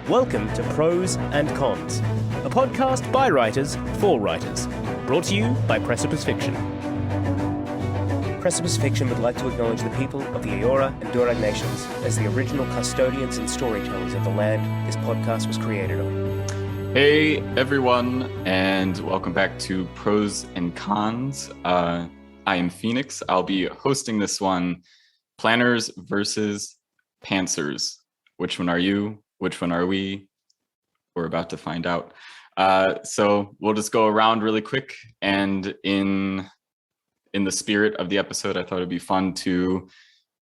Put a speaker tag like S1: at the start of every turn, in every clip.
S1: Welcome to Prose and Cons, a podcast by writers for writers, brought to you by Precipice Fiction. Precipice Fiction would like to acknowledge the people of the Eora and Durag nations as the original custodians and storytellers of the land this podcast was created on.
S2: Hey everyone, and welcome back to Prose and Cons. I am Phoenix. I'll be hosting this one. Planners versus Pantsers. Which one are you? Which one are we? We're about to find out. So we'll just go around really quick, and in the spirit of the episode, I thought it'd be fun to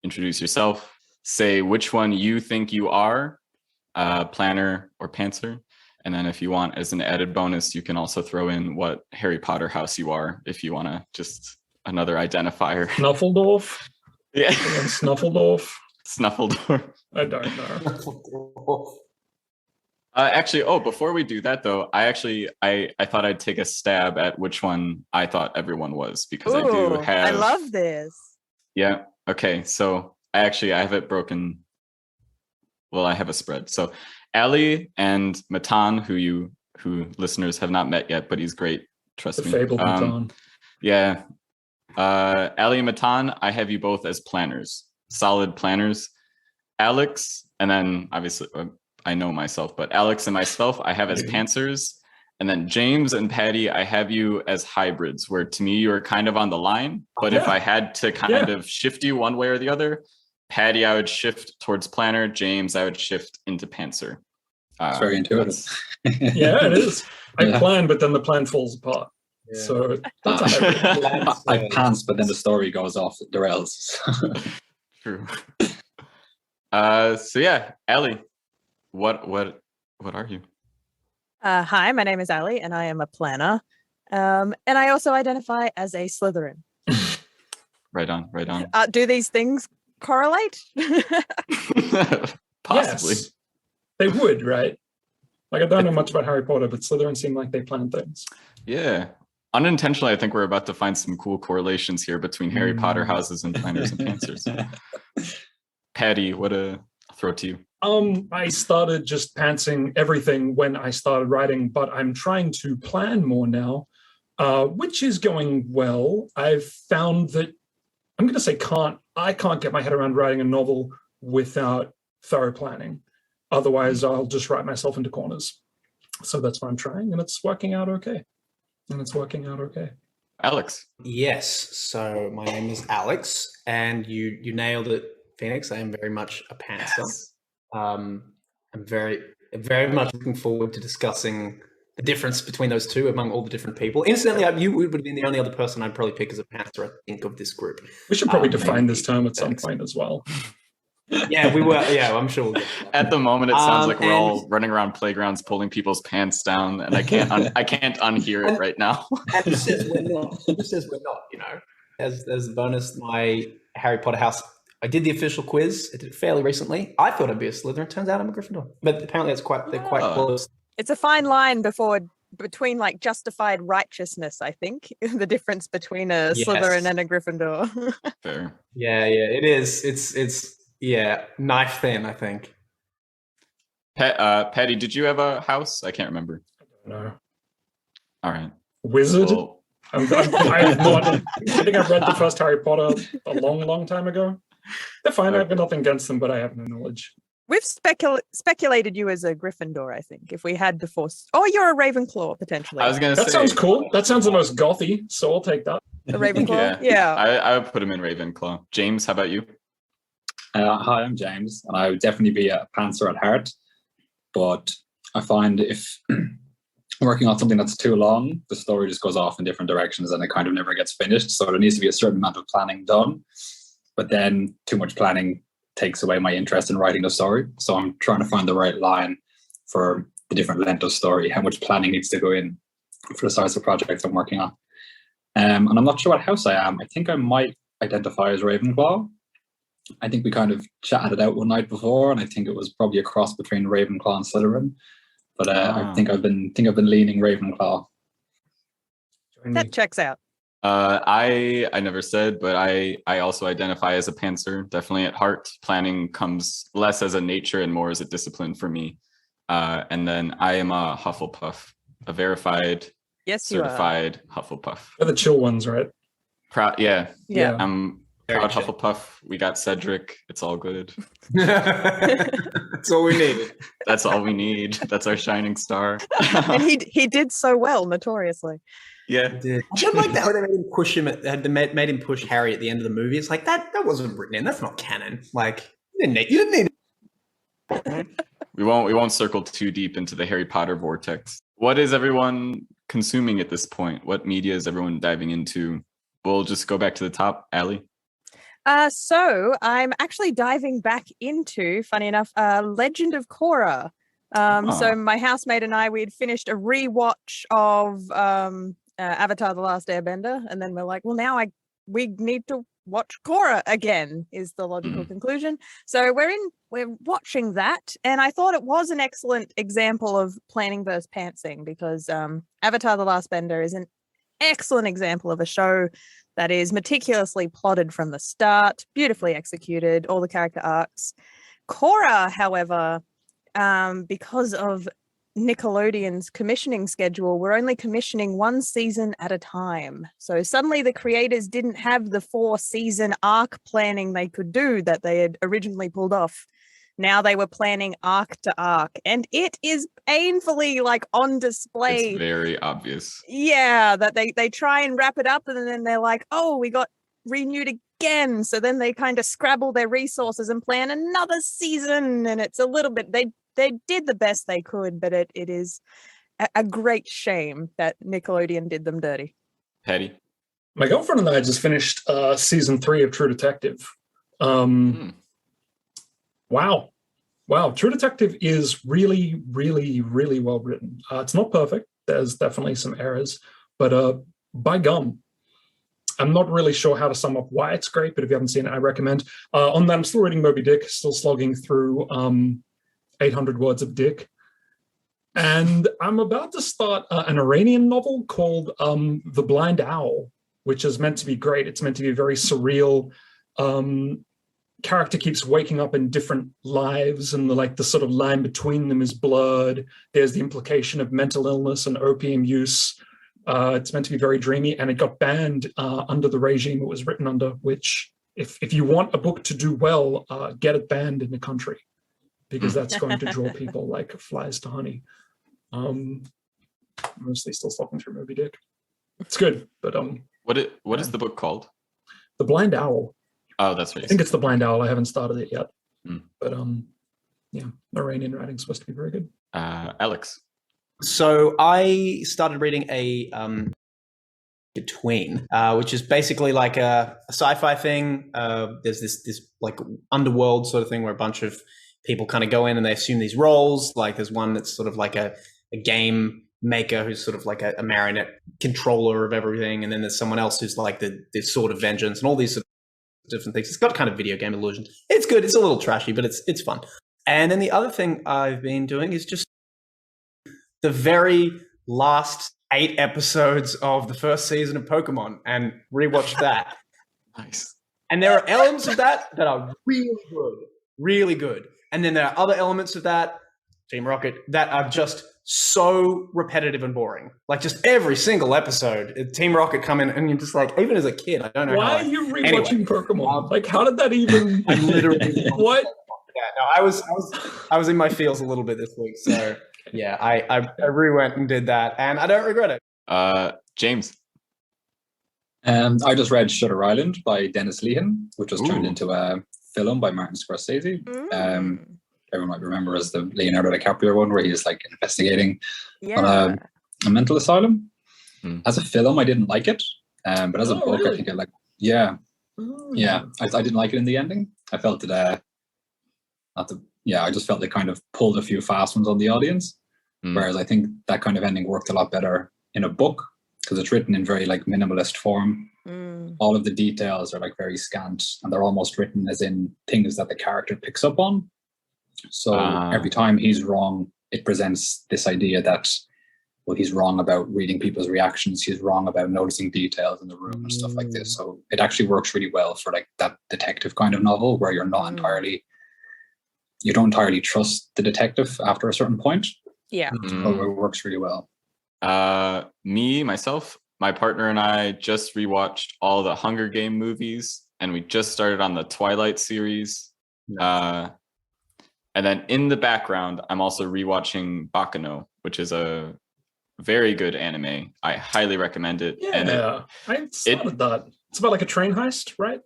S2: introduce yourself, say which one you think you are, planner or pantser, and then if you want, as an added bonus, you can also throw in what Harry Potter house you are, if you want to, just another identifier.
S3: Snuffledorf?
S2: Yeah.
S3: Snuffledorf?
S2: Snuffledorf.
S3: I don't know.
S2: Actually, before we do that though, I thought I'd take a stab at which one I thought everyone was, because I do have.
S4: I love this.
S2: Yeah. Okay. So I have it broken. Well, I have a spread. So Ali and Matan, who listeners have not met yet, but he's great. Trust me.
S3: Fabled Matan.
S2: Yeah. Ali and Matan, I have you both as planners, solid planners. Alex, and then obviously I know myself, but Alex and myself I have as pantsers, and then James and Paddy I have you as hybrids, where to me you're kind of on the line, but if I had to kind of shift you one way or the other, Paddy I would shift towards planner, James I would shift into pantser.
S5: It's very intuitive.
S3: Yeah, it is. I plan, but then the plan falls apart. Yeah. So that's a hybrid.
S5: I pants, but then the story goes off the rails.
S2: True. So yeah, Ali, what are you?
S4: Hi, my name is Ali, and I am a planner. And I also identify as a Slytherin.
S2: Right on.
S4: Do these things correlate?
S2: Possibly.
S3: Yes, they would, right? Like, I don't know much about Harry Potter, but Slytherin seem like they plan things.
S2: Yeah. Unintentionally, I think we're about to find some cool correlations here between Harry Potter houses and planners and pantsers. Paddy, what a throw to you.
S3: I started just pantsing everything when I started writing, but I'm trying to plan more now, which is going well. I've found that I'm going to say I can't get my head around writing a novel without thorough planning. Otherwise, I'll just write myself into corners. So that's what I'm trying, and it's working out okay.
S2: Alex.
S6: Yes. So my name is Alex, and you nailed it, Phoenix. I am very much a pantser. Yes. I'm very much looking forward to discussing the difference between those two among all the different people. Incidentally, you would have been the only other person I'd probably pick as a pantser, I think, of this group.
S3: We should probably define this term at some point as well.
S6: Yeah, we were. Yeah, I'm sure. We'll
S2: At the moment, it sounds like we're all running around playgrounds, pulling people's pants down, and I can't unhear it right now.
S6: And who says we're not? You know, as a bonus, my Harry Potter house. I did the official quiz. I did it fairly recently. I thought I'd be a Slytherin. Turns out I'm a Gryffindor. But apparently they're quite close.
S4: It's a fine line between like justified righteousness, I think. The difference between a Slytherin and a Gryffindor.
S2: Fair.
S6: Yeah, it is. It's knife thin, I think.
S2: Paddy, did you have a house? I can't remember.
S3: No.
S2: All right.
S3: Wizard?
S2: Well,
S3: I have not. I think I read the first Harry Potter a long time ago. They're fine. Okay. I have nothing against them, but I have no knowledge.
S4: We've speculated you as a Gryffindor, I think, if we had before. Oh, you're a Ravenclaw, potentially.
S2: I was going to say.
S3: That sounds cool. That sounds the most gothy, so I'll take that.
S4: A Ravenclaw? Yeah.
S2: I would put him in Ravenclaw. James, how about you?
S5: Hi, I'm James, and I would definitely be a pantser at heart, but I find if working on something that's too long, the story just goes off in different directions and it kind of never gets finished. So there needs to be a certain amount of planning done, but then too much planning takes away my interest in writing the story. So I'm trying to find the right line for the different length of story, how much planning needs to go in for the size of projects I'm working on. And I'm not sure what house I am. I think I might identify as Ravenclaw. I think we kind of chatted it out one night before, and I think it was probably a cross between Ravenclaw and Slytherin. But I think I've been leaning Ravenclaw.
S4: That checks out.
S2: I never said, but I also identify as a pantser. Definitely at heart, planning comes less as a nature and more as a discipline for me. And then I am a Hufflepuff, a verified,
S4: Yes, you are.
S2: certified Hufflepuff.
S3: They're the chill ones, right?
S2: Proud, yeah.
S4: Yeah.
S2: I'm
S6: Very
S2: proud
S6: chill.
S2: Hufflepuff. We got Cedric. It's all good.
S6: That's all we needed.
S2: That's all we need. That's our shining star.
S4: And he did so well, notoriously.
S2: Yeah.
S6: I did like that. How they made him push him. Made him push Harry at the end of the movie. It's like that wasn't written in. That's not canon. Like you didn't need it.
S2: We won't circle too deep into the Harry Potter vortex. What is everyone consuming at this point? What media is everyone diving into? We'll just go back to the top. Allie?
S4: So I'm actually diving back into, funny enough, Legend of Korra. So my housemate and I, we had finished a rewatch of Avatar: The Last Airbender, and then we're like, well, now we need to watch Korra again, is the logical conclusion. So we're watching that, and I thought it was an excellent example of planning versus pantsing, because Avatar: The Last Bender is an excellent example of a show that is meticulously plotted from the start, beautifully executed, all the character arcs. Korra, however, because of Nickelodeon's commissioning schedule, we're only commissioning one season at a time. So suddenly the creators didn't have the 4-season arc planning they could do that they had originally pulled off. Now they were planning arc to arc, and it is painfully like on display.
S2: It's very obvious.
S4: Yeah, that they try and wrap it up, and then they're like, oh, we got renewed again. So then they kind of scrabble their resources and plan another season, and it's a little bit, they did the best they could, but it is a great shame that Nickelodeon did them dirty.
S2: Paddy?
S3: My girlfriend and I just finished season 3 of True Detective. Wow. True Detective is really, really, really well written. It's not perfect. There's definitely some errors, but by gum, I'm not really sure how to sum up why it's great, but if you haven't seen it, I recommend. On that, I'm still reading Moby Dick, still slogging through 800 words of Dick. And I'm about to start an Iranian novel called The Blind Owl, which is meant to be great. It's meant to be very surreal. Character keeps waking up in different lives, and the sort of line between them is blurred. There's the implication of mental illness and opium use. It's meant to be very dreamy, and it got banned under the regime it was written under, which if you want a book to do well, get it banned in the country, because that's going to draw people like flies to honey. Mostly still stalking through Moby Dick. It's good, but
S2: what is the book called?
S3: The Blind Owl.
S2: Oh, that's right.
S3: I think it's The Blind Owl. I haven't started it yet. But yeah, Iranian writing's supposed to be very good.
S2: Alex?
S6: So I started reading a Between, which is basically like a sci-fi thing. There's this like underworld sort of thing where a bunch of people kind of go in and they assume these roles. Like there's one that's sort of like a game maker who's sort of like a marionette controller of everything, and then there's someone else who's like the sword of vengeance, and all these sort of different things. It's got kind of video game illusion. It's good. It's a little trashy, but it's fun. And then the other thing I've been doing is just the very last 8 episodes of the first season of Pokemon, and rewatched that.
S2: Nice.
S6: And there are elements of that are really good. And then there are other elements of that, Team Rocket, that are just so repetitive and boring. Like just every single episode, Team Rocket come in, and you're just like, even as a kid, I don't know
S3: why
S6: how.
S3: Are you rewatching Pokemon? Like, how did that even?
S6: I literally
S3: what?
S6: Yeah, no, I was in my feels a little bit this week, so yeah, I re-went and did that, and I don't regret it.
S2: James?
S5: I just read Shutter Island by Dennis Lehan, which was turned into a film by Martin Scorsese. Everyone might remember as the Leonardo DiCaprio one, where he's like investigating on a mental asylum. As a film, I didn't like it, but as a book, really? I think I like. Yeah. I didn't like it in the ending. I felt it. I just felt they kind of pulled a few fast ones on the audience, whereas I think that kind of ending worked a lot better in a book, because it's written in very like minimalist form. All of the details are like very scant, and they're almost written as in things that the character picks up on. So every time he's wrong, it presents this idea that, well, he's wrong about reading people's reactions. He's wrong about noticing details in the room and stuff like this. So it actually works really well for like that detective kind of novel where you're not entirely, you don't entirely trust the detective after a certain point.
S4: Yeah.
S5: So it works really well.
S2: Myself, my partner and I just rewatched all the Hunger Game movies, and we just started on the Twilight series. And then in the background, I'm also rewatching Bakano, which is a very good anime. I highly recommend it.
S3: Yeah,
S2: and
S3: I started that. It's about like a train heist, right?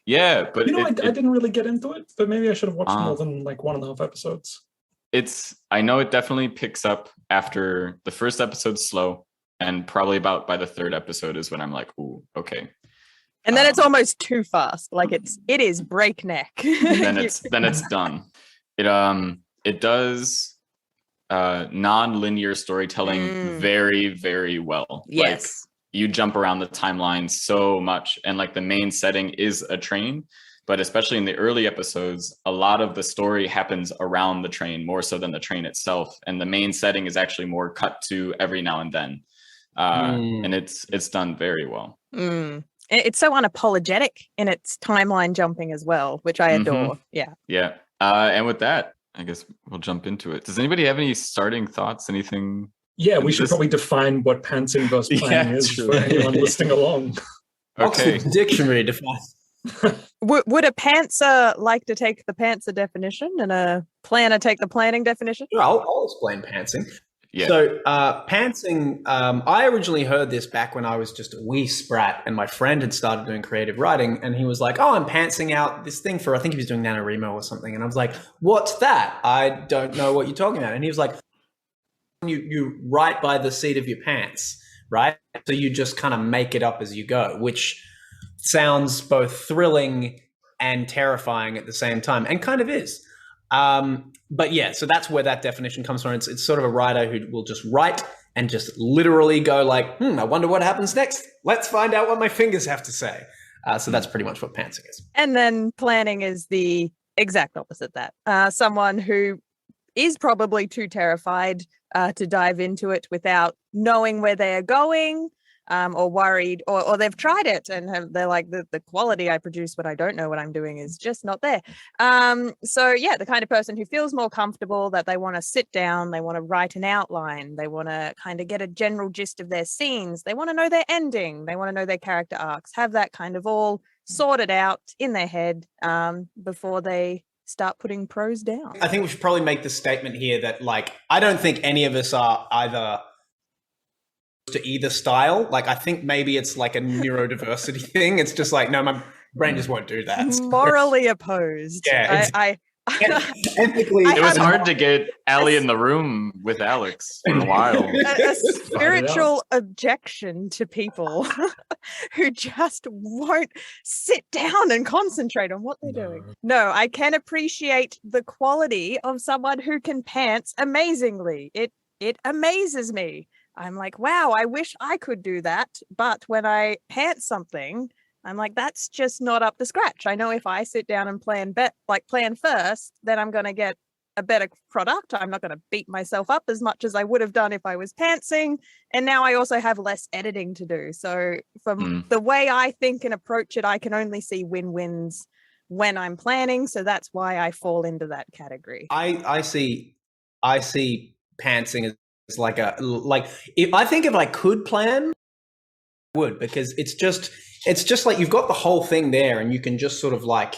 S2: Yeah, but
S3: I didn't really get into it, but maybe I should have watched more than like 1.5 episodes.
S2: I know it definitely picks up after the first episode's slow, and probably about by the third episode is when I'm like, ooh, okay.
S4: And then it's almost too fast. Like it is breakneck.
S2: then it's done. It does non-linear storytelling very, very well.
S4: Yes.
S2: Like, you jump around the timeline so much, and like the main setting is a train, but especially in the early episodes, a lot of the story happens around the train more so than the train itself, and the main setting is actually more cut to every now and then. And it's done very well.
S4: It's so unapologetic in its timeline jumping as well, which I adore. Yeah.
S2: And with that, I guess we'll jump into it. Does anybody have any starting thoughts? Anything?
S3: Yeah, we should probably define what pantsing versus planning is for anyone listening along.
S2: Okay.
S6: Oxford Dictionary defines.
S4: Would a pantser like to take the pantser definition and a planner take the planning definition?
S6: Sure, I'll explain pantsing.
S2: Yeah.
S6: So pantsing, I originally heard this back when I was just a wee sprat, and my friend had started doing creative writing, and he was like, oh, I'm pantsing out this thing for, I think he was doing NaNoWriMo or something. And I was like, what's that? I don't know what you're talking about. And he was like, you write by the seat of your pants, right? So you just kind of make it up as you go, which sounds both thrilling and terrifying at the same time, and kind of is. But yeah, so that's where that definition comes from. It's sort of a writer who will just write and just literally go like, I wonder what happens next. Let's find out what my fingers have to say. So that's pretty much what pantsing is.
S4: And then planning is the exact opposite of that. Someone who is probably too terrified to dive into it without knowing where they are going, or worried, or they've tried it and they're like, the quality I produce when I don't know what I'm doing is just not there. So yeah, the kind of person who feels more comfortable, that they want to sit down, they want to write an outline, they want to kind of get a general gist of their scenes, they want to know their ending, they want to know their character arcs, have that kind of all sorted out in their head before they start putting prose down.
S6: I think we should probably make the statement here that, like, I don't think any of us are either to either style. Like, I think maybe it's like a neurodiversity thing. It's just like, no, my brain just won't do that.
S4: Morally opposed.
S6: Yeah, ethically,
S2: it was hard to get Allie in the room with Alex for a while.
S4: A spiritual objection to people who just won't sit down and concentrate on what they're doing. No, I can appreciate the quality of someone who can pants amazingly. It amazes me. I'm like, wow, I wish I could do that. But when I pant something, I'm like, that's just not up to scratch. I know if I sit down and plan first, then I'm going to get a better product. I'm not going to beat myself up as much as I would have done if I was pantsing. And now I also have less editing to do. So from the way I think and approach it, I can only see win-wins when I'm planning. So that's why I fall into that category.
S6: I see pantsing as like if I could plan, I would, because it's just like you've got the whole thing there, and you can just sort of like,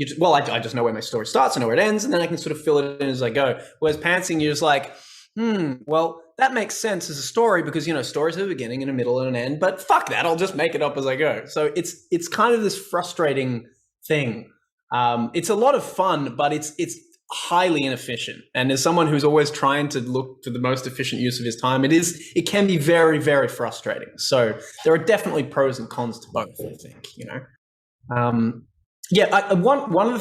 S6: I just know where my story starts, I know where it ends, and then I can sort of fill it in as I go. Whereas pantsing, you're just like, well, that makes sense as a story because, stories have a beginning and a middle and an end, but fuck that, I'll just make it up as I go. So it's kind of this frustrating thing. It's a lot of fun, but it's highly inefficient. And as someone who's always trying to look for the most efficient use of his time, it can be very, very frustrating. So there are definitely pros and cons to both, I think, one of the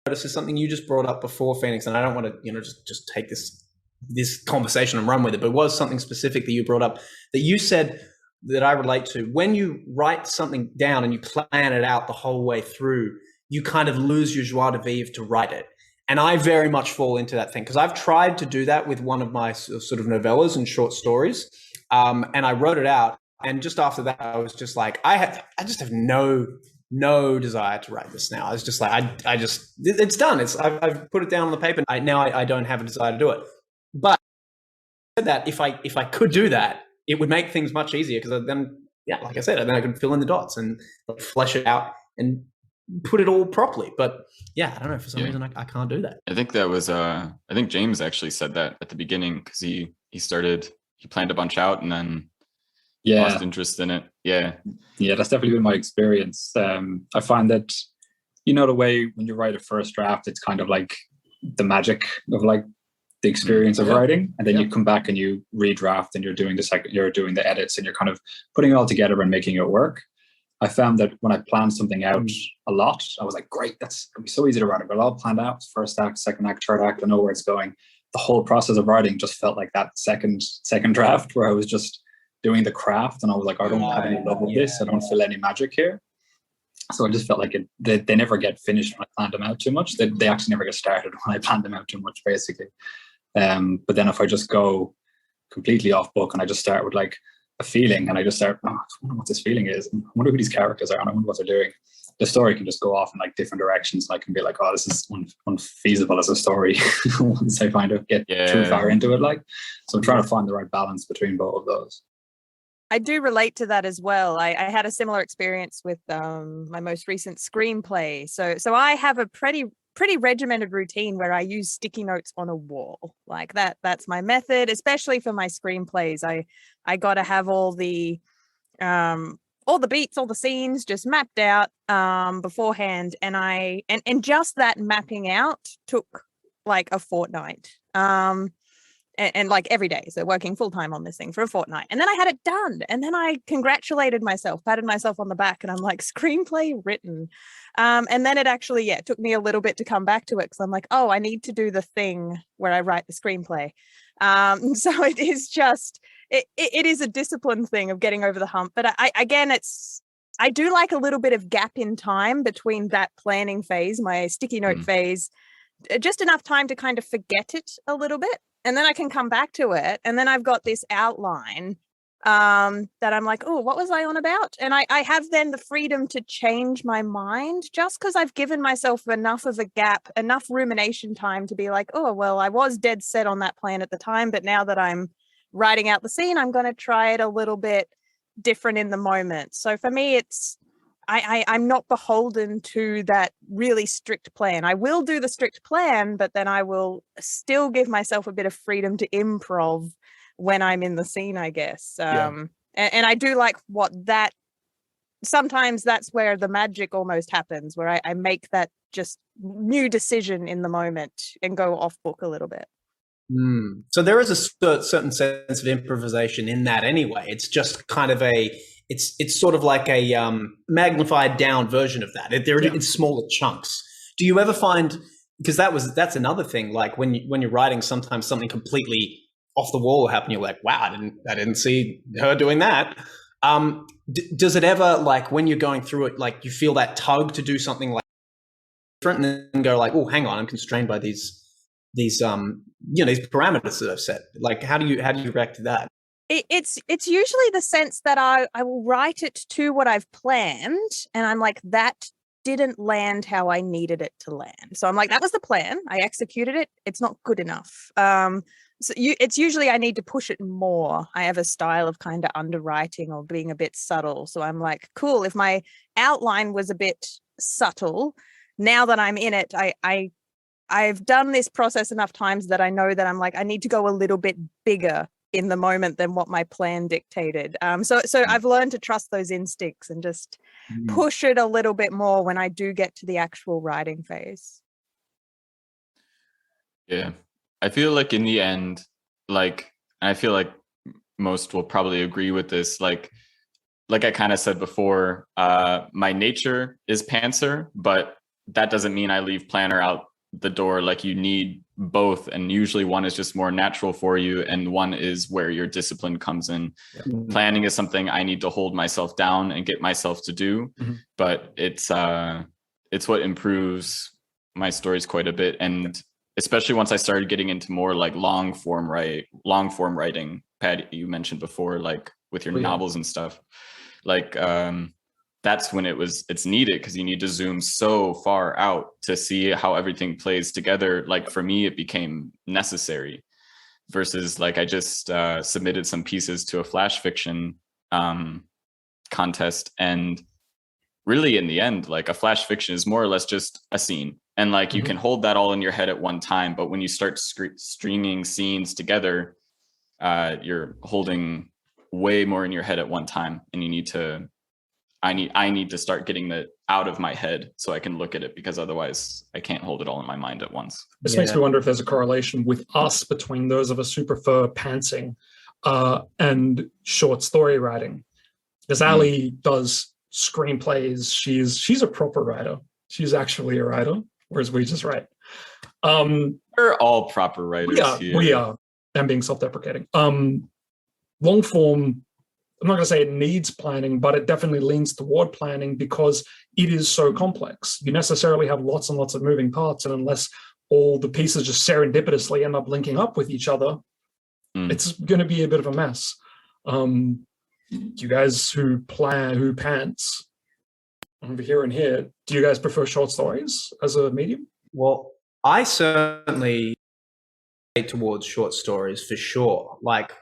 S6: things is something you just brought up before, Phoenix, and I don't want to, just take this conversation and run with it, but it was something specific that you brought up that you said that I relate to. When you write something down and you plan it out the whole way through, you kind of lose your joie de vivre to write it. And I very much fall into that thing because I've tried to do that with one of my sort of novellas and short stories. And I wrote it out. And just after that, I was just like, I just have no no desire to write this now. I was just like, it's done. I've put it down on the paper. I don't have a desire to do it. But that if I could do that, it would make things much easier, because then, yeah, like I said, then I could fill in the dots and flesh it out and put it all properly. But yeah, I don't know, for some reason I can't do that.
S2: I think that was I think James actually said that at the beginning, because he planned a bunch out and then lost interest in it. Yeah,
S5: that's definitely been my experience. I find that, the way when you write a first draft, it's kind of like the magic of like the experience of writing, and then you come back and you redraft and you're doing the edits and you're kind of putting it all together and making it work. I found that when I planned something out a lot, I was like, great, that's gonna be so easy to write. But all planned out, first act, second act, third act, I know where it's going. The whole process of writing just felt like that second draft, where I was just doing the craft, and I was like, I don't have any love of this. I don't feel any magic here. So I just felt like they never get finished when I planned them out too much. They actually never get started when I planned them out too much, basically. But then if I just go completely off book and I just start with like a feeling, and I just start, I wonder what this feeling is, and I wonder who these characters are, and I wonder what they're doing, the story can just go off in like different directions, and I can be like, oh, this is unfeasible as a story once I get too far into it. Like, so I'm trying to find the right balance between both of those.
S4: I do relate to that as well. I had a similar experience with my most recent screenplay. So I have a pretty regimented routine where I use sticky notes on a wall. Like that's my method, especially for my screenplays. I got to have all the beats, all the scenes just mapped out beforehand, and just that mapping out took like a fortnight. And like every day, so working full time on this thing for a fortnight, and then I had it done, and then I congratulated myself, patted myself on the back, and I'm like, screenplay written. And then it actually took me a little bit to come back to it, because I'm like, oh, I need to do the thing where I write the screenplay. So it is just it is a discipline thing of getting over the hump. But I do like a little bit of gap in time between that planning phase, my sticky note phase, just enough time to kind of forget it a little bit. And then I can come back to it. And then I've got this outline that I'm like, oh, what was I on about? And I have then the freedom to change my mind, just because I've given myself enough of a gap, enough rumination time to be like, oh, well, I was dead set on that plan at the time. But now that I'm writing out the scene, I'm going to try it a little bit different in the moment. So for me, I'm not beholden to that really strict plan. I will do the strict plan, but then I will still give myself a bit of freedom to improv when I'm in the scene, I guess. And I do like sometimes that's where the magic almost happens, where I make that just new decision in the moment and go off book a little bit.
S6: So there is a certain sense of improvisation in that anyway. It's just kind of it's sort of like a magnified down version of that. They're in smaller chunks. Do you ever find, because that's another thing, like when you're writing, sometimes something completely off the wall will happen. You're like, wow, I didn't see her doing that. Does it ever, like when you're going through it, like you feel that tug to do something like different, and then go like, oh, hang on, I'm constrained by these parameters that I've set. Like, how do you react to that?
S4: It's usually the sense that I will write it to what I've planned, and I'm like, that didn't land how I needed it to land. So I'm like, that was the plan. I executed it. It's not good enough. It's usually I need to push it more. I have a style of kind of underwriting or being a bit subtle. So I'm like, cool, if my outline was a bit subtle, now that I'm in it, I've done this process enough times that I know that I'm like, I need to go a little bit bigger in the moment than what my plan dictated. So I've learned to trust those instincts and just push it a little bit more when I do get to the actual writing phase.
S2: Yeah. I feel like in the end, like, I feel like most will probably agree with this. Like I kind of said before, my nature is pantser, but that doesn't mean I leave planner out the door. Like, you need both, and usually one is just more natural for you, and one is where your discipline comes in. Planning is something I need to hold myself down and get myself to do, but it's what improves my stories quite a bit. And especially once I started getting into more like long form writing, Paddy, you mentioned before, like with your novels and stuff, like that's when it's needed, because you need to zoom so far out to see how everything plays together. Like for me, it became necessary, versus like I just submitted some pieces to a flash fiction contest, and really in the end, like a flash fiction is more or less just a scene, and like you can hold that all in your head at one time, but when you start stringing scenes together, you're holding way more in your head at one time, and you need to I need to start getting that out of my head so I can look at it, because otherwise I can't hold it all in my mind at once.
S3: This makes me wonder if there's a correlation with us, between those of us who prefer pantsing and short story writing. Because Ali does screenplays. She's a proper writer. She's actually a writer, whereas we just write.
S2: We're all proper writers here.
S3: We are. I'm being self-deprecating. Long form, I'm not going to say it needs planning, but it definitely leans toward planning because it is so complex. You necessarily have lots and lots of moving parts, and unless all the pieces just serendipitously end up linking up with each other, it's going to be a bit of a mess. You guys who pants over here and here, do you guys prefer short stories as a medium?
S6: Well, I certainly towards short stories for sure. Like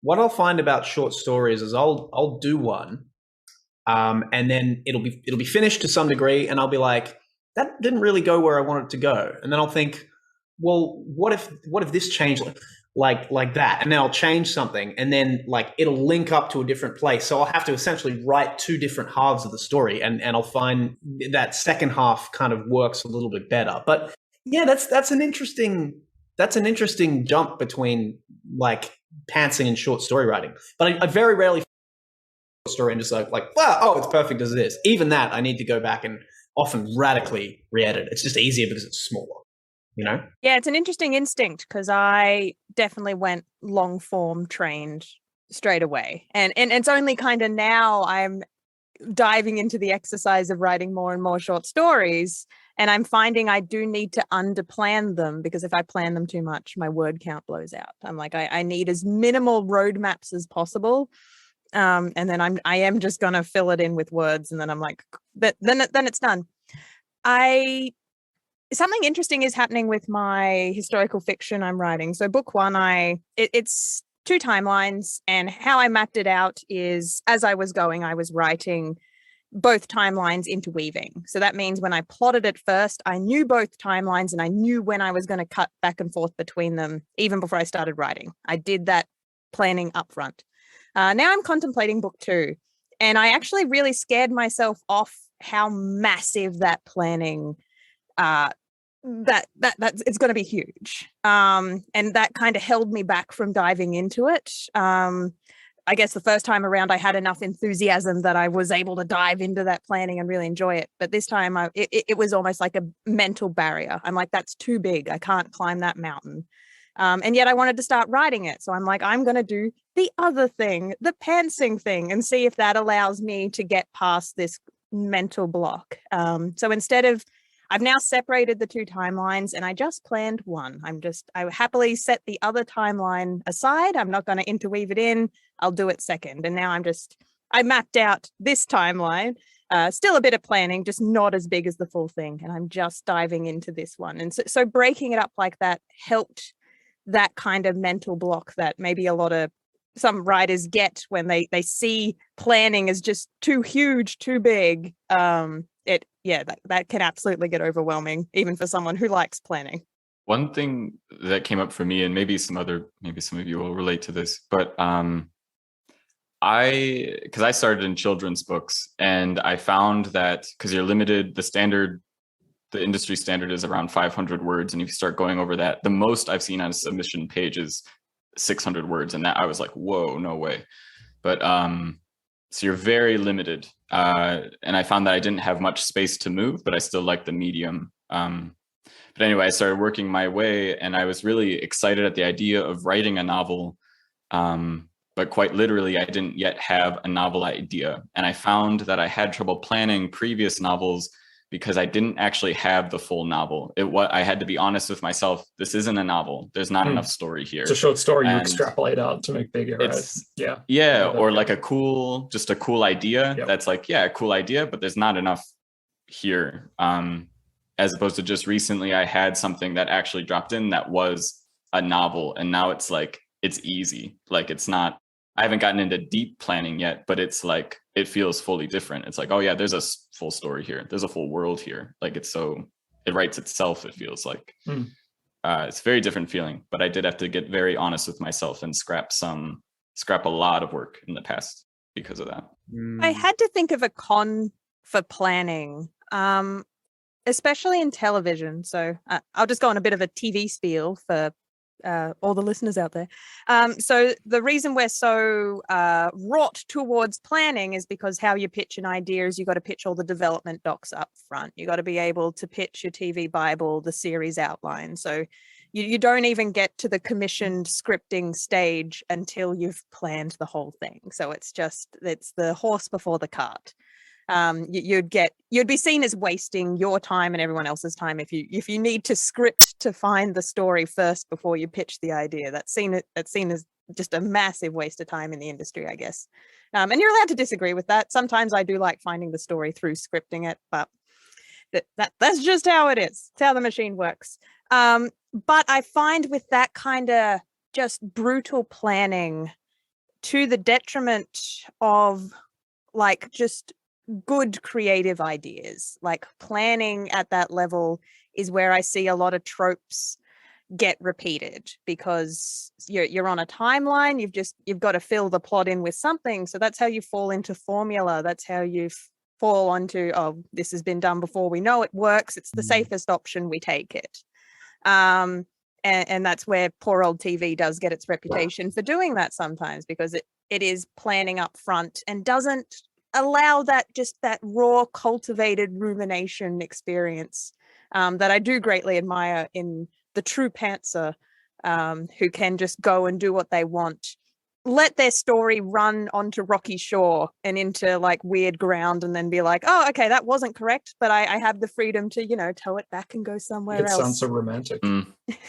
S6: what I'll find about short stories is I'll do one, and then it'll be finished to some degree, and I'll be like, that didn't really go where I want it to go, and then I'll think, well, what if this changed like that, and then I'll change something, and then like it'll link up to a different place, so I'll have to essentially write two different halves of the story, and I'll find that second half kind of works a little bit better. But yeah, that's an interesting jump between like pantsing and short story writing. But I very rarely short story and just like wow, oh, it's perfect as it is. Even that I need to go back and often radically re-edit. It's just easier because it's smaller, you know?
S4: Yeah, it's an interesting instinct, because I definitely went long form trained straight away. And it's only kind of now I'm diving into the exercise of writing more and more short stories, and I'm finding I do need to underplan them, because if I plan them too much, my word count blows out. I'm like, I need as minimal roadmaps as possible, and then I am just gonna fill it in with words, and then I'm like, then it's done. Something interesting is happening with my historical fiction I'm writing. So book one, it's 2 timelines, and how I mapped it out is, as I was going, I was writing both timelines interweaving. So that means when I plotted it first, I knew both timelines, and I knew when I was going to cut back and forth between them, even before I started writing. I did that planning up front. Now I'm contemplating book 2, and I actually really scared myself off how massive that planning that it's going to be huge, and that kind of held me back from diving into it. I guess the first time around I had enough enthusiasm that I was able to dive into that planning and really enjoy it, but this time it was almost like a mental barrier. I'm like, that's too big, I can't climb that mountain, and yet I wanted to start writing it, so I'm like, I'm going to do the other thing, the pantsing thing, and see if that allows me to get past this mental block. So instead of, I've now separated the 2 timelines, and I just planned one. I happily set the other timeline aside. I'm not going to interweave it in. I'll do it second. And now I mapped out this timeline, still a bit of planning, just not as big as the full thing. And I'm just diving into this one. And so breaking it up like that helped that kind of mental block that maybe some writers get when they see planning as just too huge, too big. That can absolutely get overwhelming, even for someone who likes planning.
S2: One thing that came up for me, and maybe some of you will relate to this, but because I started in children's books, and I found that because you're limited, the industry standard is around 500 words, and if you start going over that, the most I've seen on a submission page is 600 words, and that I was like, whoa, no way. But so you're very limited, and I found that I didn't have much space to move, but I still like the medium. But anyway, I started working my way, and I was really excited at the idea of writing a novel, but quite literally, I didn't yet have a novel idea. And I found that I had trouble planning previous novels because I didn't actually have the full novel. I had to be honest with myself. This isn't a novel. There's not enough story here.
S3: It's a short story you
S2: And
S3: extrapolate out to make bigger, right?
S2: Yeah, or like a cool idea.
S3: Yep.
S2: That's like, a cool idea, but there's not enough here. As opposed to just recently I had something that actually dropped in that was a novel, and now it's like, it's easy. Like, it's not, I haven't gotten into deep planning yet, but it's like, it feels fully different. It's like, oh yeah, there's a full story here. There's a full world here. Like, it writes itself, it feels like. It's a very different feeling, but I did have to get very honest with myself and scrap a lot of work in the past because of that.
S4: I had to think of a con for planning, especially in television. So I'll just go on a bit of a TV spiel for all the listeners out there. So the reason we're so wrought towards planning is because how you pitch an idea is you got to pitch all the development docs up front. You got to be able to pitch your TV Bible, the series outline. So you don't even get to the commissioned scripting stage until you've planned the whole thing. So it's the horse before the cart. You'd be seen as wasting your time and everyone else's time if you need to script to find the story first before you pitch the idea. That's seen as just a massive waste of time in the industry, I guess. And you're allowed to disagree with that. Sometimes I do like finding the story through scripting it, but that's just how it is. It's how the machine works. But I find with that kind of just brutal planning, to the detriment of like just good creative ideas, like planning at that level is where I see a lot of tropes get repeated, because you're on a timeline. You've got to fill the plot in with something. So that's how you fall into formula. That's how you fall onto, oh, this has been done before. We know it works. It's the safest option. We take it. And that's where poor old TV does get its reputation for doing that sometimes, because it is planning up front and doesn't allow that raw cultivated rumination experience that I do greatly admire in the true pantser, who can just go and do what they want, let their story run onto rocky shore and into like weird ground, and then be like, oh, okay, that wasn't correct, but I have the freedom to tow it back and go somewhere else.
S3: It sounds so romantic.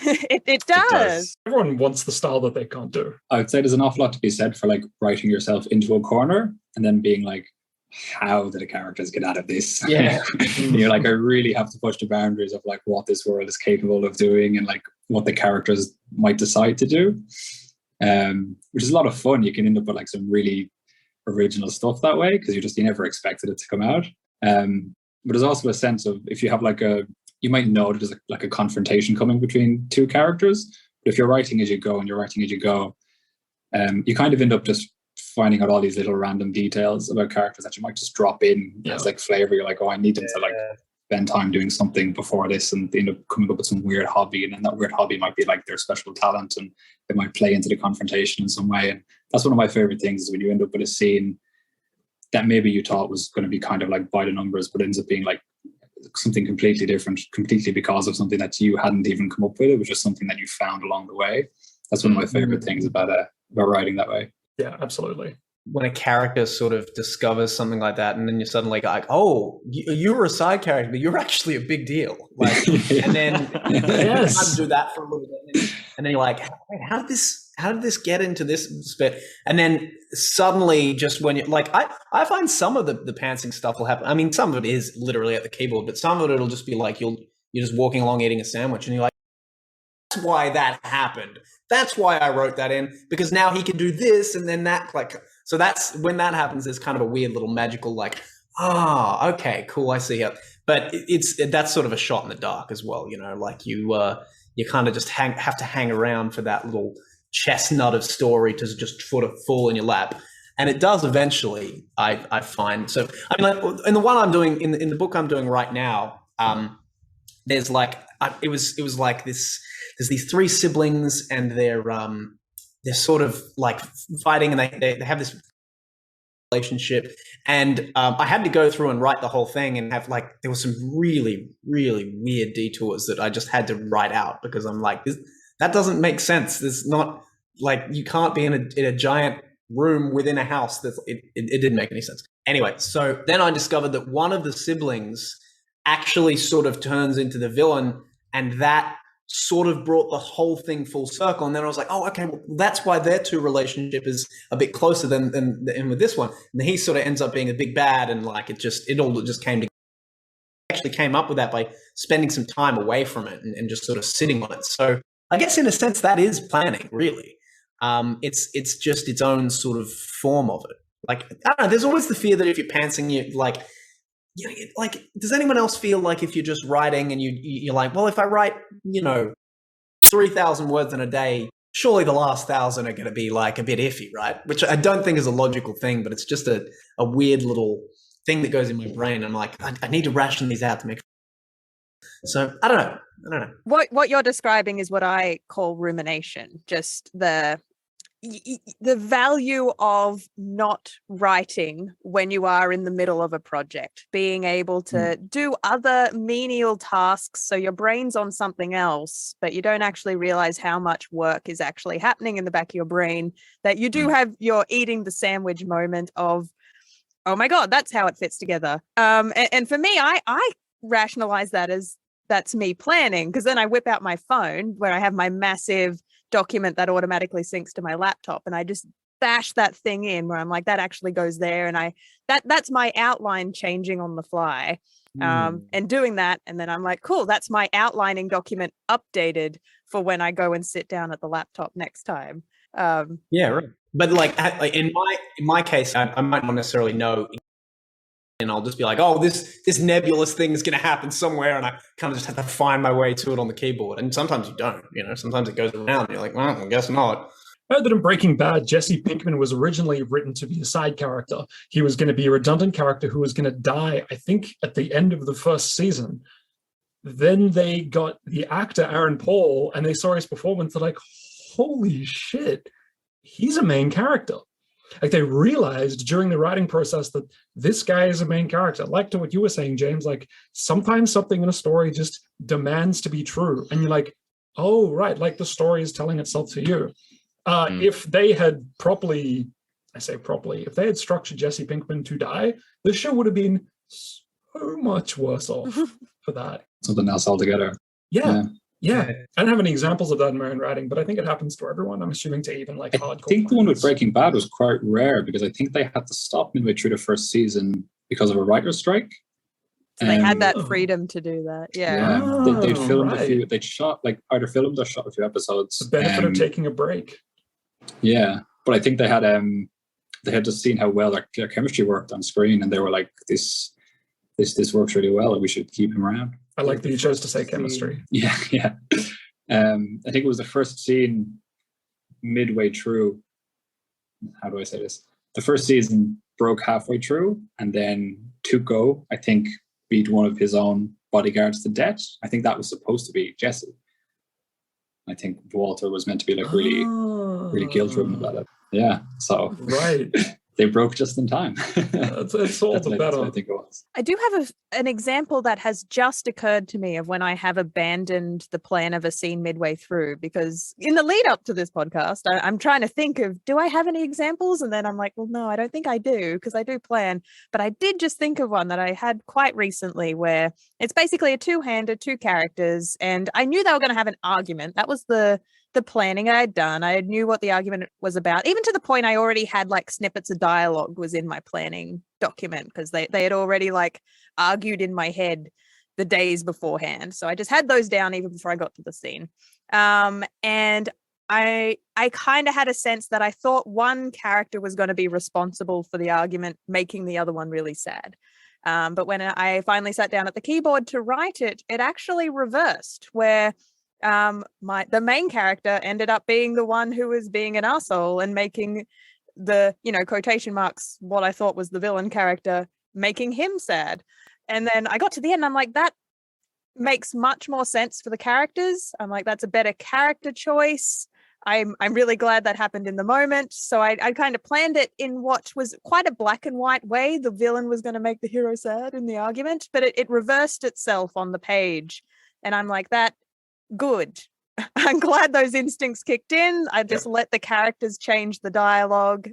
S4: It does.
S3: Everyone wants the style that they can't do.
S5: I would say there's an awful lot to be said for like writing yourself into a corner and then being like, how do the characters get out of this?
S6: Yeah.
S5: You're like, I really have to push the boundaries of like what this world is capable of doing and like what the characters might decide to do. Which is a lot of fun. You can end up with like some really original stuff that way, because you never expected it to come out. But there's also a sense of, if you have you might know there's like a confrontation coming between two characters, but if you're writing as you go and you're writing as you go, you kind of end up just finding out all these little random details about characters that you might just drop in as like flavor. You're like, oh, I need them to like spend time doing something before this, and they end up coming up with some weird hobby, and then that weird hobby might be like their special talent, and they might play into the confrontation in some way. And that's one of my favorite things, is when you end up with a scene that maybe you thought was going to be kind of like by the numbers, but ends up being like something completely different, completely because of something that you hadn't even come up with. It was just something that you found along the way. That's one of my favorite things about writing that way.
S3: Yeah, absolutely.
S6: When a character sort of discovers something like that, and then you're suddenly like, oh, you were a side character, but you're actually a big deal. Like, and then you kind of do that for a little bit, and then you're like, wait, how did this get into this bit? And then suddenly, just when you like, I find some of the pantsing stuff will happen. I mean, some of it is literally at the keyboard, but some of it'll just be like you're just walking along eating a sandwich, and you're like, that's why that happened. That's why I wrote that in, because now he can do this and then that. Like, so that's when that happens. There's kind of a weird little magical, like, okay, cool, I see it. But that's sort of a shot in the dark as well, like you kind of just have to hang around for that little chestnut of story to just sort of fall in your lap. And it does eventually, I find. So, I mean, like, in the one I'm doing, in the book I'm doing right now, there's like, it was like this. There's these three siblings, and they're sort of like fighting, and they have this relationship. And I had to go through and write the whole thing, and have like, there were some really, really weird detours that I just had to write out, because I'm like, that doesn't make sense. There's not, like, you can't be in a giant room within a house. It didn't make any sense. Anyway, so then I discovered that one of the siblings actually sort of turns into the villain, and that sort of brought the whole thing full circle. And then I was like, oh, okay, well, that's why their two relationship is a bit closer than with this one. And he sort of ends up being a big bad, and like it all just came together. I actually came up with that by spending some time away from it and just sort of sitting on it. So I guess in a sense that is planning, really. It's just its own sort of form of it. Like, I don't know, there's always the fear that if you're pantsing, like, does anyone else feel like if you're just writing and you're like, well, if I write, 3,000 words in a day, surely the last 1,000 are going to be like a bit iffy, right? Which I don't think is a logical thing, but it's just a weird little thing that goes in my brain. I'm like, I need to ration these out to make. So I don't know.
S4: What you're describing is what I call rumination, just the value of not writing when you are in the middle of a project, being able to do other menial tasks, so your brain's on something else, but you don't actually realize how much work is actually happening in the back of your brain, that you do have your eating the sandwich moment of, oh my God, that's how it fits together. And for me, I rationalize that as that's me planning, because then I whip out my phone where I have my massive document that automatically syncs to my laptop, and I just bash that thing in where I'm like, that actually goes there, and that's my outline changing on the fly, and doing that, and then I'm like, cool, that's my outlining document updated for when I go and sit down at the laptop next time.
S6: Yeah, right. But like in my case, I might not necessarily know, and I'll just be like, oh, this nebulous thing is going to happen somewhere, and I kind of just have to find my way to it on the keyboard. And sometimes you don't, sometimes it goes around. And you're like, well, I guess not.
S3: I heard that in Breaking Bad, Jesse Pinkman was originally written to be a side character. He was going to be a redundant character who was going to die, I think, at the end of the first season. Then they got the actor Aaron Paul, and they saw his performance. They're like, holy shit, he's a main character. Like, they realized during the writing process that this guy is a main character. Like to what you were saying, James, like sometimes something in a story just demands to be true. And you're like, oh, right, like the story is telling itself to you. If they had if they had structured Jesse Pinkman to die, the show would have been so much worse off for that.
S5: Something else altogether.
S3: Yeah. I don't have any examples of that in my own writing, but I think it happens to everyone. I'm assuming to even like hardcore.
S5: I think the one with Breaking Bad was quite rare because I think they had to stop midway through the first season because of a writer's strike.
S4: So they had that freedom to do that. Yeah.
S5: They'd filmed a few. They'd shot either filmed or shot a few episodes.
S3: The benefit of taking a break.
S5: Yeah, but I think they had just seen how well their chemistry worked on screen, and they were like, this works really well, and we should keep him around.
S3: I like that you chose to say chemistry.
S5: Yeah. I think it was the first scene midway through. How do I say this? The first season broke halfway through, and then Tuco, I think, beat one of his own bodyguards to death. I think that was supposed to be Jesse. I think Walter was meant to be like really guilt-ridden about it. Yeah, so
S3: right.
S5: They broke just in time.
S3: It's all the better.
S5: I think it was.
S4: I do have an example that has just occurred to me of when I have abandoned the plan of a scene midway through, because in the lead up to this podcast, I'm trying to think of, do I have any examples? And then I'm like, well, no, I don't think I do, because I do plan. But I did just think of one that I had quite recently where it's basically a two-hander, two characters, and I knew they were going to have an argument. That was the planning I had done. I knew what the argument was about, even to the point I already had like snippets of dialogue was in my planning document, because they had already like argued in my head the days beforehand. So I just had those down even before I got to the scene. And I kind of had a sense that I thought one character was going to be responsible for the argument, making the other one really sad. But when I finally sat down at the keyboard to write it, it actually reversed, where the main character ended up being the one who was being an asshole and making the, quotation marks, what I thought was the villain character, making him sad. And then I got to the end and I'm like, that makes much more sense for the characters. I'm like, that's a better character choice. I'm really glad that happened in the moment. So I kind of planned it in what was quite a black and white way. The villain was going to make the hero sad in the argument, but it reversed itself on the page. And I'm like, that good. I'm glad those instincts kicked in. I just let the characters change the dialogue.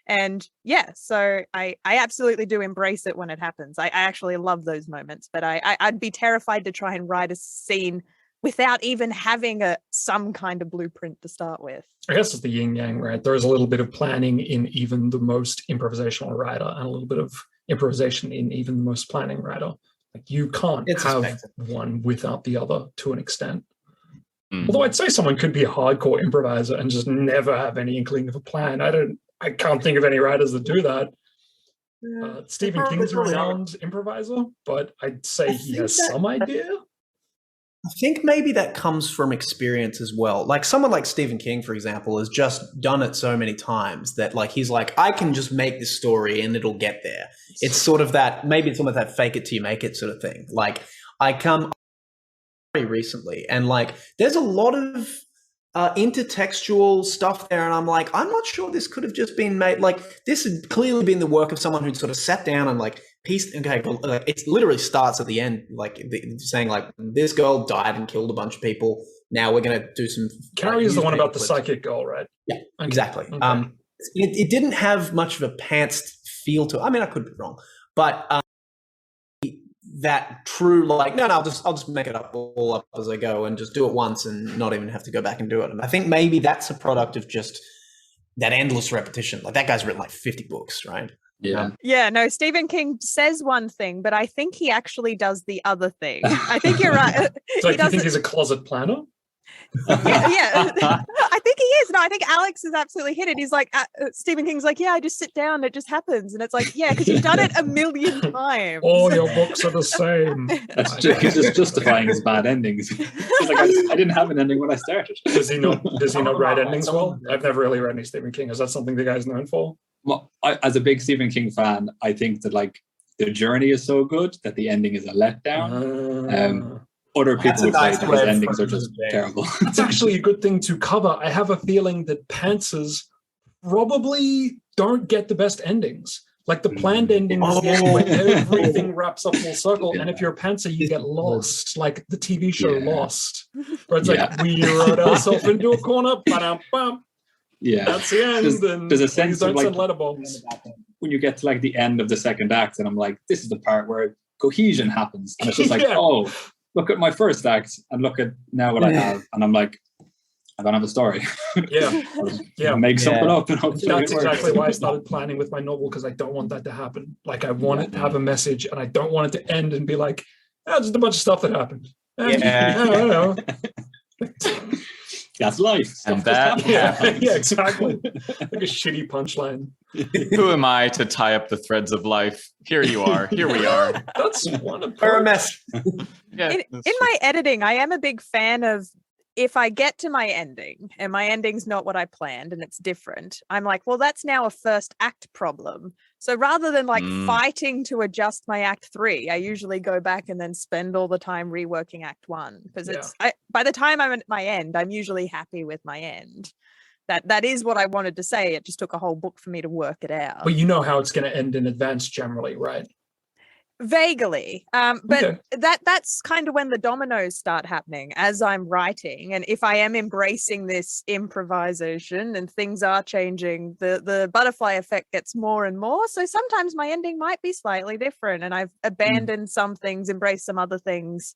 S4: And yeah, so I absolutely do embrace it when it happens. I actually love those moments, but I'd be terrified to try and write a scene without even having some kind of blueprint to start with.
S3: I guess it's the yin yang, right? There is a little bit of planning in even the most improvisational writer, and a little bit of improvisation in even the most planning writer. Like, you can't have one without the other to an extent. Although I'd say someone could be a hardcore improviser and just never have any inkling of a plan. I can't think of any writers that do that. Stephen King's a renowned improviser, but I'd say he has some idea.
S6: I think maybe that comes from experience as well. Like someone like Stephen King, for example, has just done it so many times that like he's like, I can just make this story and it'll get there. It's sort of that, maybe it's almost that fake it till you make it sort of thing. Like I come recently and like there's a lot of intertextual stuff there, and I'm like, I'm not sure this could have just been made. Like this had clearly been the work of someone who'd sort of sat down and like pieced. Okay, like, it literally starts at the end, like saying like this girl died and killed a bunch of people. Now we're gonna do some.
S3: Carrie is the one about the psychic girl, right?
S6: Yeah, exactly. Okay. It didn't have much of a pantsed feel to it. I mean, I could be wrong, but that true like no, I'll just make it all up as I go and just do it once and not even have to go back and do it. And I think maybe that's a product of just that endless repetition. Like that guy's written like 50 books, right?
S4: Yeah, no, Stephen King says one thing, but I think he actually does the other thing. I think you're right.
S3: So do you think he's a closet planner?
S4: yeah. I think he is. No, I think Alex has absolutely hit it. He's like, Stephen King's like, yeah, I just sit down, it just happens. And it's like, yeah, because you've done it a million times.
S3: All your books are the same.
S5: He's just justifying his bad endings. He's like, I didn't have an ending when I started.
S3: Does he not write endings well? I've never really read any Stephen King. Is that something the guy's known for?
S5: Well, as a big Stephen King fan, I think that like the journey is so good that the ending is a letdown. Other people would say that his endings are just terrible.
S3: It's actually a good thing to cover. I have a feeling that pantsers probably don't get the best endings. Like the planned ending is the end where everything wraps up full circle. And if you're a pantser, you get lost, like the TV show Lost, where it's like, we wrote ourselves into a corner, ba-dum-bum.
S5: Yeah,
S3: that's the end.
S5: There's a sense of like
S3: letterbox.
S5: When you get to like the end of the second act, and I'm like, this is the part where cohesion happens, and it's just like, oh, look at my first act and look at now what I have, and I'm like, I don't have a story.
S3: Yeah,
S5: make something up, and
S3: that's exactly why I started planning with my novel, because I don't want that to happen. Like I want it to have a message, and I don't want it to end and be like, just a bunch of stuff that happened.
S5: That's life.
S2: And that
S3: yeah, exactly. Like a shitty punchline.
S2: Who am I to tie up the threads of life? Here you are. Here we are.
S3: That's one approach.
S4: Yeah, in my editing, I am a big fan of, if I get to my ending and my ending's not what I planned and it's different, I'm like, well, that's now a first act problem. So rather than like fighting to adjust my act 3, I usually go back and then spend all the time reworking act 1, because by the time I'm at my end, I'm usually happy with my end. That is what I wanted to say. It just took a whole book for me to work it out.
S3: But you know how it's going to end in advance generally, right?
S4: Vaguely, but that's kind of when the dominoes start happening as I'm writing, and if I am embracing this improvisation and things are changing, the butterfly effect gets more and more. So sometimes my ending might be slightly different, and I've abandoned some things, embraced some other things,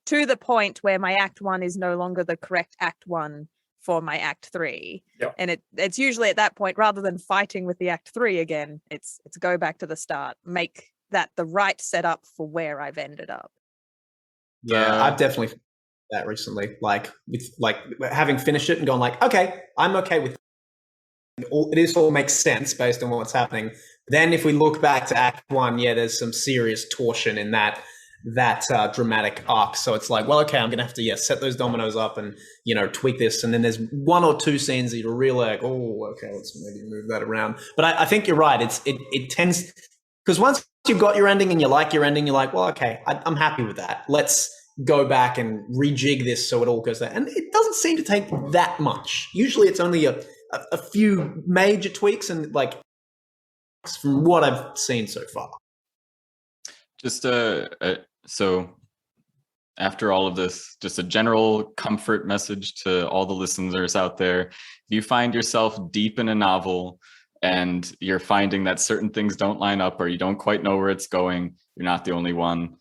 S4: to the point where my act 1 is no longer the correct act 1 for my act 3. And it's usually at that point, rather than fighting with the act 3 again, it's go back to the start, make that the right setup for where I've ended up.
S6: Yeah, I've definitely that recently, like with like having finished it and gone like, okay, I'm okay with it. All makes sense based on what's happening. Then if we look back to act 1, there's some serious torsion in that dramatic arc. So it's like, well, okay, I'm gonna have to set those dominoes up and tweak this. And then there's 1 or 2 scenes that you're really like, oh, okay, let's maybe move that around. But I think you're right. It tends, because once you've got your ending and you like your ending, you're like, well, okay, I'm happy with that. Let's go back and rejig this so it all goes there. And it doesn't seem to take that much. Usually it's only a few major tweaks, and like from what I've seen so far.
S2: Just so after all of this, just a general comfort message to all the listeners out there. If you find yourself deep in a novel and you're finding that certain things don't line up or you don't quite know where it's going, you're not the only one.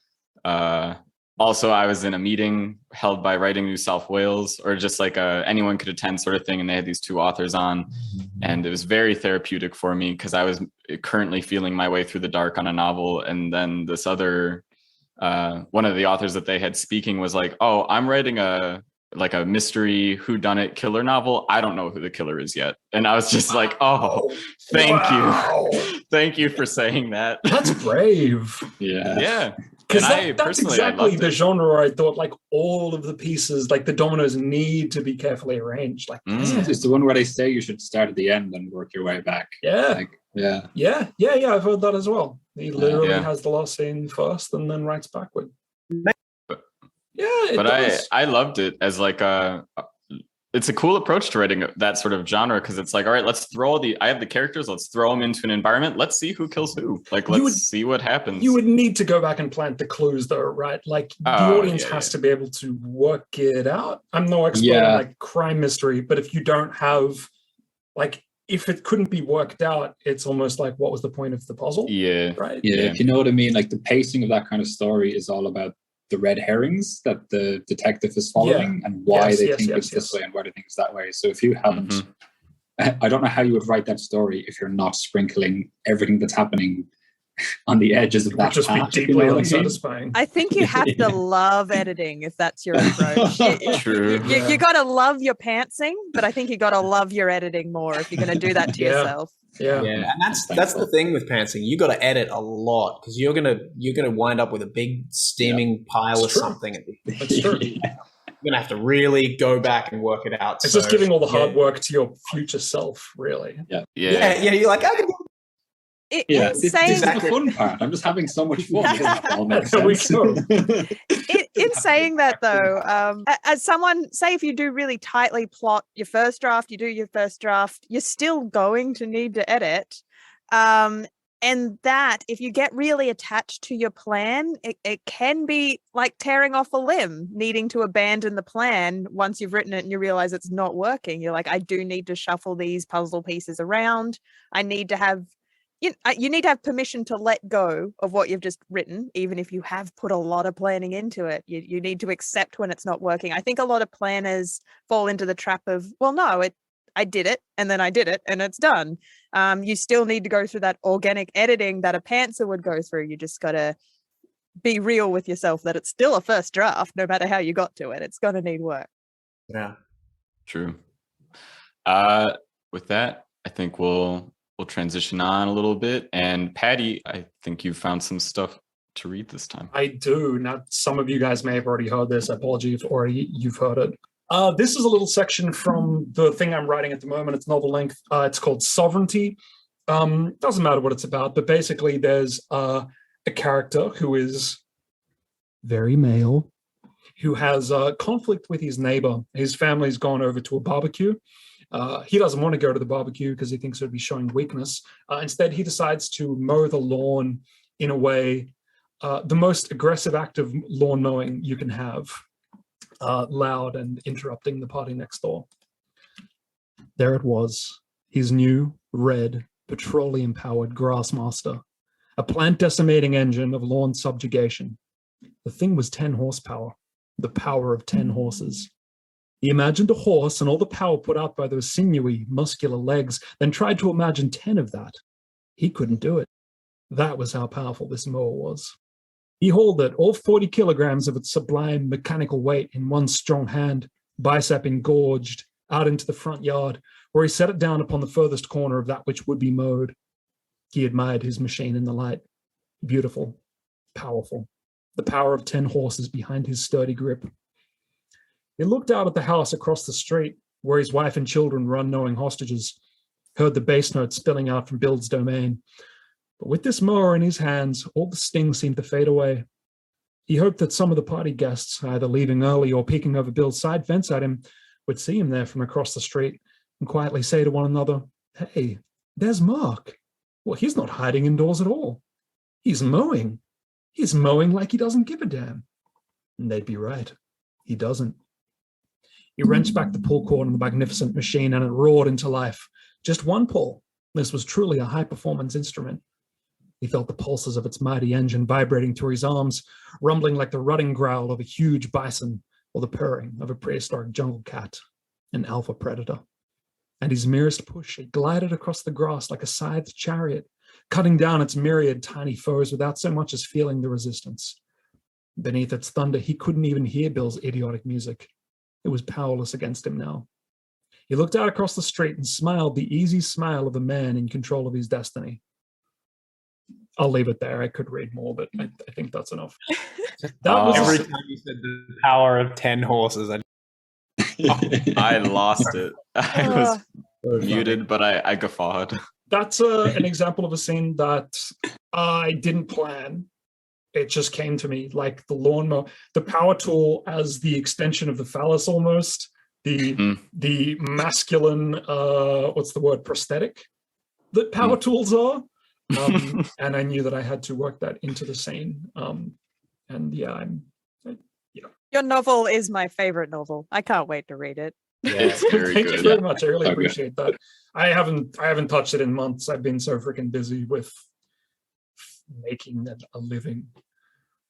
S2: Also, I was in a meeting held by Writing New South Wales, or just like anyone could attend sort of thing, and they had these two authors on, and it was very therapeutic for me because I was currently feeling my way through the dark on a novel, and then this other one of the authors that they had speaking was like, "Oh, I'm writing a mystery whodunit killer novel. I don't know who the killer is yet," and I was just like, "Oh, thank you for saying that."
S3: That's brave.
S2: Yeah.
S3: Because that's exactly the genre where I thought like all of the pieces, like the dominoes need to be carefully arranged. Like,
S5: it's the one where they say you should start at the end and work your way back.
S3: Yeah.
S5: Like, yeah.
S3: I've heard that as well. He literally has the last scene first and then writes backward.
S2: I loved it as like it's a cool approach to writing that sort of genre, because it's like, all right, let's throw I have the characters, let's throw them into an environment, let's see who kills who. Like, let's see what happens.
S3: You would need to go back and plant the clues though, right? Like the audience has to be able to work it out. I'm no expert in like crime mystery, but if you don't have, like, if it couldn't be worked out, it's almost like, what was the point of the puzzle?
S2: Yeah.
S3: Right?
S5: Yeah, if you know what I mean, like the pacing of that kind of story is all about the red herrings that the detective is following and why they think it's this way and why they think it's that way. So if you haven't, I don't know how you would write that story if you're not sprinkling everything that's happening on the edges of that.
S3: Just be deeply unsatisfying.
S4: I think you have to love editing if that's your approach.
S2: True.
S4: You got to love your pantsing, but I think you got to love your editing more if you're going to do that to yourself.
S6: Yeah, and that's the thing with pantsing. You got to edit a lot because you're gonna wind up with a big steaming pile of something.
S3: That's true.
S6: You're gonna have to really go back and work it out.
S3: It's just giving all the hard work to your future self, really.
S6: Yeah. You're like, I can.
S5: This is the fun part. I'm just having so much fun.
S4: In saying that, though, as someone, say if you do really tightly plot your first draft, you're still going to need to edit. And that, if you get really attached to your plan, it can be like tearing off a limb, needing to abandon the plan once you've written it and you realize it's not working. You're like, I do need to shuffle these puzzle pieces around. I need to have you need to have permission to let go of what you've just written, even if you have put a lot of planning into it. You need to accept when it's not working. I think a lot of planners fall into the trap of, well, no, I did it, and then I did it, and it's done. You still need to go through that organic editing that a pantser would go through. You just got to be real with yourself that it's still a first draft, no matter how you got to it. It's going to need work.
S6: Yeah.
S2: True. With that, I think we'll transition on a little bit. And Paddy, I think you found some stuff to read this time.
S3: I do. Now, some of you guys may have already heard this. I apologize if already you've heard it. This is a little section from the thing I'm writing at the moment. It's novel length. It's called Sovereignty. Doesn't matter what it's about, but basically there's a character who is very male, who has a conflict with his neighbor. His family's gone over to a barbecue. He doesn't want to go to the barbecue because he thinks it would be showing weakness. Instead, he decides to mow the lawn in a way, the most aggressive act of lawn mowing you can have, loud and interrupting the party next door. There it was, his new, red, petroleum-powered Grassmaster, a plant-decimating engine of lawn subjugation. The thing was 10 horsepower, the power of 10 horses. He imagined a horse and all the power put out by those sinewy, muscular legs, then tried to imagine 10 of that. He couldn't do it. That was how powerful this mower was. He hauled it, all 40 kilograms of its sublime mechanical weight in one strong hand, bicep engorged, out into the front yard, where he set it down upon the furthest corner of that which would be mowed. He admired his machine in the light. Beautiful, powerful. The power of 10 horses behind his sturdy grip. He looked out at the house across the street, where his wife and children were unknowing hostages, heard the bass notes spilling out from Bill's domain. But with this mower in his hands, all the sting seemed to fade away. He hoped that some of the party guests, either leaving early or peeking over Bill's side fence at him, would see him there from across the street and quietly say to one another, "Hey, there's Mark. Well, he's not hiding indoors at all. He's mowing. He's mowing like he doesn't give a damn." And they'd be right. He doesn't. He wrenched back the pull cord on the magnificent machine and it roared into life. Just one pull, This was truly a high-performance instrument. He felt the pulses of its mighty engine vibrating through his arms, rumbling like the rutting growl of a huge bison or the purring of a prehistoric jungle cat, an alpha predator. And his merest push, it glided across the grass like a scythed chariot, cutting down its myriad tiny foes without so much as feeling the resistance. Beneath its thunder, he couldn't even hear Bill's idiotic music. It was powerless against him now. He looked out across the street and smiled the easy smile of a man in control of his destiny. I'll leave it there. I could read more, but I think that's enough. That was
S6: every time you said the power of 10 horses,
S2: I lost it. I was muted, but I guffawed.
S3: That's an example of a scene that I didn't plan. It just came to me, like the lawnmower, the power tool as the extension of the phallus almost, the masculine, what's the word, prosthetic that power tools are. And I knew that I had to work that into the scene. And yeah,
S4: Your novel is my favorite novel. I can't wait to read it.
S2: Yeah, it's very
S3: Thank
S2: good.
S3: you very much. I really appreciate that. I haven't touched it in months. I've been so freaking busy with making a living.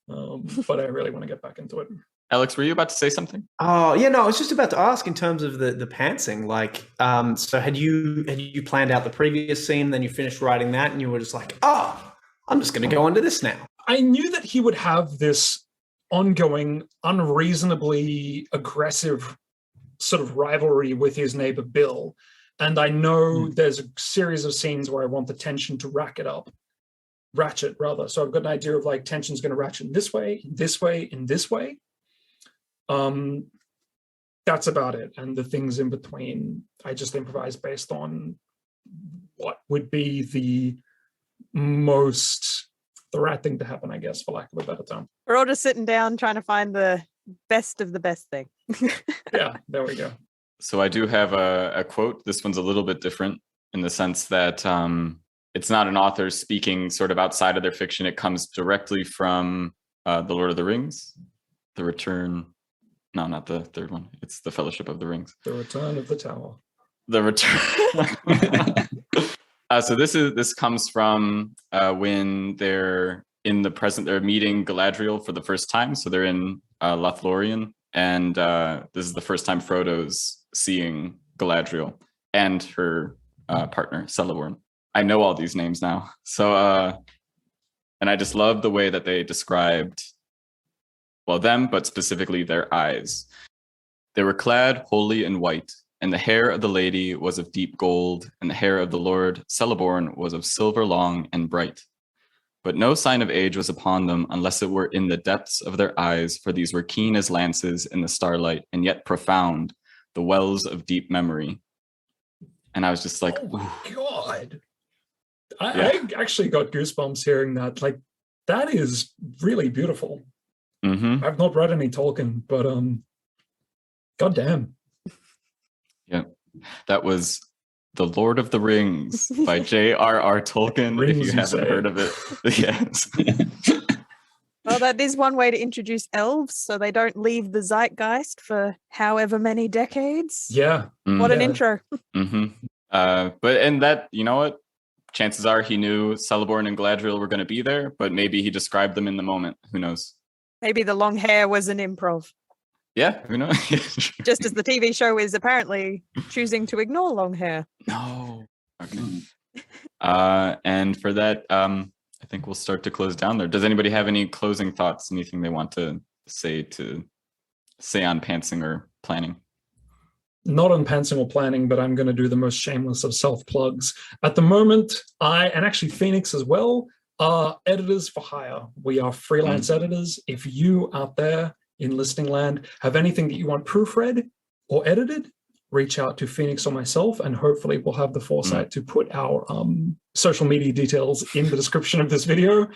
S3: But I really want to get back into it.
S2: Alex, were you about to say something?
S6: Oh, yeah, no, I was just about to ask in terms of the pantsing, like, so had you planned out the previous scene, then you finished writing that, and you were just like, oh, I'm just going to go into this now.
S3: I knew that he would have this ongoing, unreasonably aggressive sort of rivalry with his neighbor Bill. And I know there's a series of scenes where I want the tension to ratchet rather. So I've got an idea of like tension's going to ratchet in this way, in this way. That's about it. And the things in between, I just improvise based on what would be the right thing to happen, I guess, for lack of a better term.
S4: We're all just sitting down trying to find the best of the best thing.
S3: Yeah, there we go.
S2: So I do have a quote. This one's a little bit different in the sense that it's not an author speaking sort of outside of their fiction. It comes directly from The Lord of the Rings, The Return. No, not the third one. It's The Fellowship of the Rings.
S3: The Return of the Tower.
S2: The Return. So this comes from when they're in the present. They're meeting Galadriel for the first time. So they're in Lothlorien, and this is the first time Frodo's seeing Galadriel and her partner Celeborn. I know all these names now. So and I just love the way that they described, well, them, but specifically their eyes. They were clad wholly in white, and the hair of the lady was of deep gold, and the hair of the Lord Celeborn was of silver long and bright. But no sign of age was upon them, unless it were in the depths of their eyes, for these were keen as lances in the starlight, and yet profound, the wells of deep memory. And I was just like,
S3: oh my God. I actually got goosebumps hearing that. Like, that is really beautiful.
S2: Mm-hmm.
S3: I've not read any Tolkien, but goddamn.
S2: Yeah, that was The Lord of the Rings by J.R.R. Tolkien.
S3: Rings,
S2: if you haven't heard of it, yes.
S4: Well, that is one way to introduce elves, so they don't leave the zeitgeist for however many decades.
S3: Yeah.
S4: What an intro.
S2: Mm-hmm. And that, you know what? Chances are he knew Celeborn and Galadriel were going to be there, but maybe he described them in the moment. Who knows?
S4: Maybe the long hair was an improv.
S2: Yeah, who knows?
S4: Just as the TV show is apparently choosing to ignore long hair.
S2: No. Okay. And for that, I think we'll start to close down there. Does anybody have any closing thoughts? Anything they want to say on pantsing or planning?
S3: Not on pantsing or planning, but I'm going to do the most shameless of self-plugs. At the moment, and actually Phoenix as well, are editors for hire. We are freelance editors. If you out there in listening land have anything that you want proofread or edited, reach out to Phoenix or myself, and hopefully we'll have the foresight to put our social media details in the description of this video,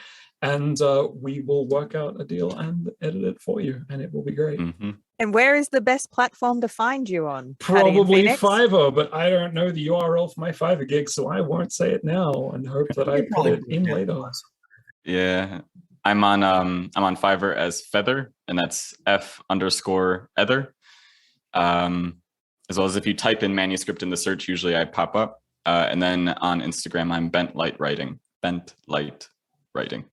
S3: and we will work out a deal and edit it for you, and it will be great.
S2: Mm-hmm.
S4: And where is the best platform to find you on?
S3: Probably Fiverr, but I don't know the URL for my Fiverr gig, so I won't say it now and hope that I put it in later.
S2: Yeah, I'm on Fiverr as Feather, and that's F_ether. As well as if you type in manuscript in the search, usually I pop up. And then on Instagram, I'm Bent Light Writing. And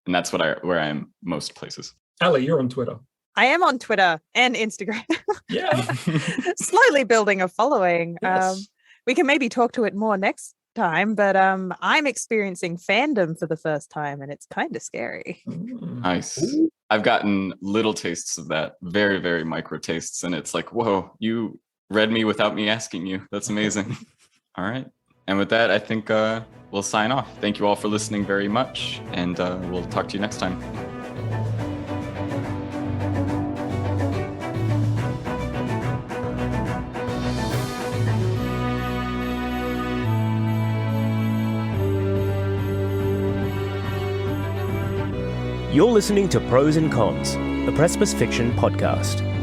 S2: that's where I am most places.
S3: Ali, you're on Twitter.
S4: I am on Twitter and Instagram.
S3: Yeah.
S4: Slowly building a following.
S3: Yes.
S4: We can maybe talk to it more next time, but I'm experiencing fandom for the first time and it's kind of scary.
S2: Nice. I've gotten little tastes of that, very, very micro tastes, and it's like, whoa, you read me without me asking you. That's amazing. All right. And with that, I think we'll sign off. Thank you all for listening very much, and we'll talk to you next time.
S1: You're listening to Prose and Cons, the Precipice Fiction podcast.